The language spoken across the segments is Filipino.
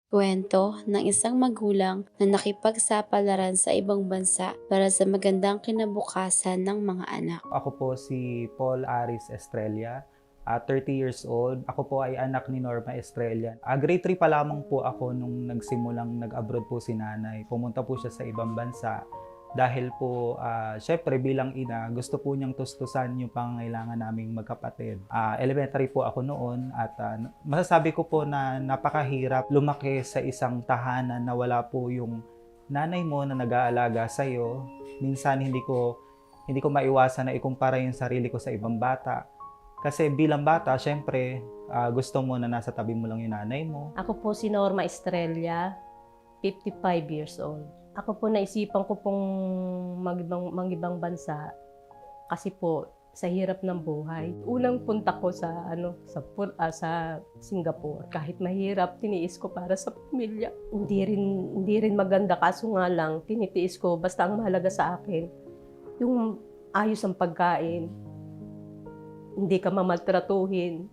Kwento ng isang magulang na nakipagsapalaran sa ibang bansa para sa magandang kinabukasan ng mga anak. Ako po si Paul Aris Estrella, 30 years old. Ako po ay anak ni Norma Estrella. Grade 3 pa lamang po ako nung nagsimulang nag-abroad po si nanay. Pumunta po siya sa ibang bansa dahil po, syempre bilang ina, gusto po niyang tustusan yung pangangailangan naming magkapatid. Elementary po ako noon at masasabi ko po na napakahirap lumaki sa isang tahanan na wala po yung nanay mo na nag-aalaga sa'yo. Minsan hindi ko maiwasan na ikumpara yung sarili ko sa ibang bata. Kasi bilang bata, syempre, gusto mo na nasa tabi mo lang yung nanay mo. Ako po si Norma Estrella, 55 years old. Ako po naisipan ko pong mag-ibang bansa kasi po sa hirap ng buhay. Unang punta ko sa Singapore. Kahit mahirap, tiniis ko para sa pamilya. Hindi rin maganda, kaso nga lang tinitiis ko basta ang mahalaga sa akin yung ayos ang pagkain. Hindi ka mamaltratuhin.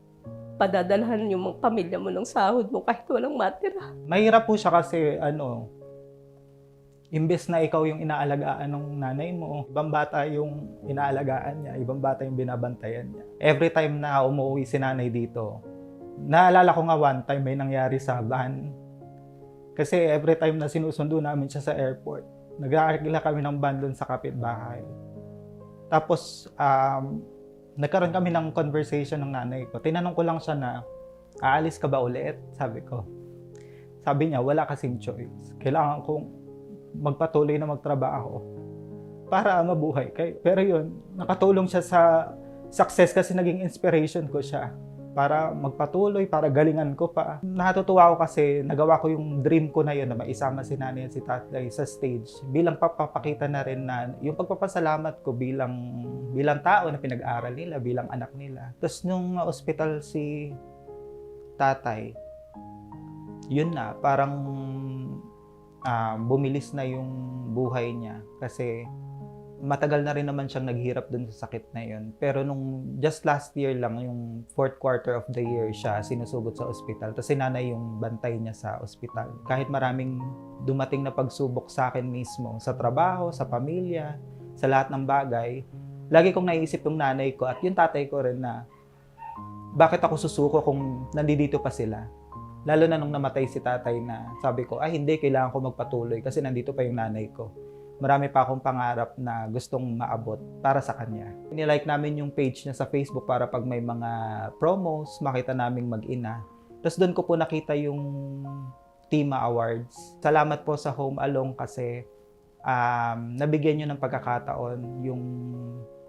Padadalhan yung pamilya mo ng sahod mo kahit walang matira. Mahirap po siya kasi, imbes na ikaw yung inaalagaan ng nanay mo, ibang bata yung inaalagaan niya, ibang bata yung binabantayan niya. Every time na umuwi si nanay dito, naalala ko nga one time may nangyari sa van. Kasi every time na sinusundo namin siya sa airport, nag-aarkila kami ng van doon sa kapitbahay. Tapos, nagkaroon kami ng conversation ng nanay ko. Tinanong ko lang siya na, aalis ka ba ulit? Sabi ko. Sabi niya, wala kasing choice. Kailangan kong magpatuloy na magtrabaho para mabuhay kayo. Pero yun, nakatulong siya sa success kasi naging inspiration ko siya para magpatuloy, para galingan ko pa. Natutuwa ako kasi nagawa ko yung dream ko na yun na maisama si nanay at si tatay sa stage bilang papapakita na rin na yung pagpapasalamat ko bilang tao na pinag-aral nila, bilang anak nila. Tapos nung ospital si tatay, yun na, parang bumilis na yung buhay niya kasi matagal na rin naman siyang naghirap dun sa sakit na yun. Pero nung just last year lang, yung 4th quarter of the year siya sinusugod sa ospital. Tapos si nanay yung bantay niya sa ospital. Kahit maraming dumating na pagsubok sa akin mismo, sa trabaho, sa pamilya, sa lahat ng bagay, lagi kong naiisip yung nanay ko at yung tatay ko rin na bakit ako susuko kung nandito pa sila. Lalo na nung namatay si tatay na sabi ko, hindi, kailangan ko magpatuloy kasi nandito pa yung nanay ko. Marami pa akong pangarap na gustong maabot para sa kanya. Nilike namin yung page niya sa Facebook para pag may mga promos, makita naming mag-ina. Tapos doon ko po nakita yung TIMA Awards. Salamat po sa Home Along kasi nabigyan nyo ng pagkakataon yung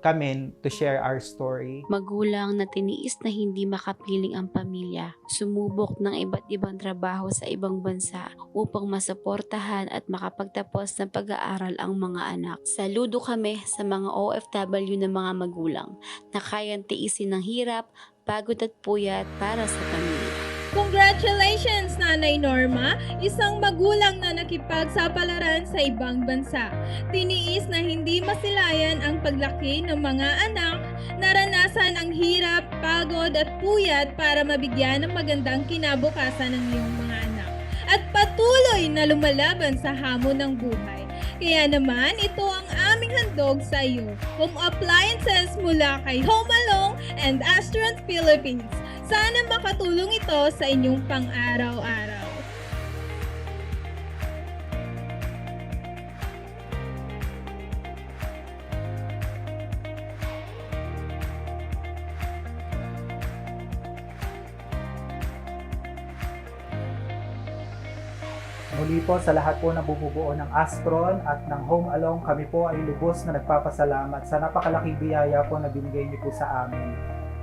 kami to share our story. Magulang na tiniis na hindi makapiling ang pamilya, sumubok ng iba't ibang trabaho sa ibang bansa upang masuportahan at makapagtapos ng pag-aaral ang mga anak. Saludo kami sa mga OFW na mga magulang na kayang tiisin ng hirap, pagod at puyat para sa pamilya. Congratulations, Nanay Norma! Isang magulang na nakipagsapalaran sa ibang bansa. Tiniis na hindi masilayan ang paglaki ng mga anak, naranasan ang hirap, pagod at puyat para mabigyan ng magandang kinabukasan ng iyong mga anak. At patuloy na lumalaban sa hamon ng buhay. Kaya naman, ito ang aming handog sa iyo. Home appliances mula kay Home Along and Assurance Philippines. Sana makatulong ito sa inyong pang-araw-araw. Muli po sa lahat po na bumubuo ng Astron at ng Home Along, kami po ay lubos na nagpapasalamat sa napakalaking biyaya po na binigay niyo po sa amin.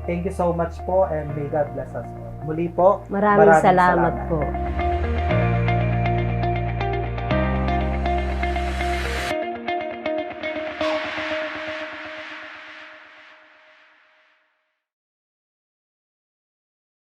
Thank you so much po and may God bless us po. Muli po, Maraming salamat po.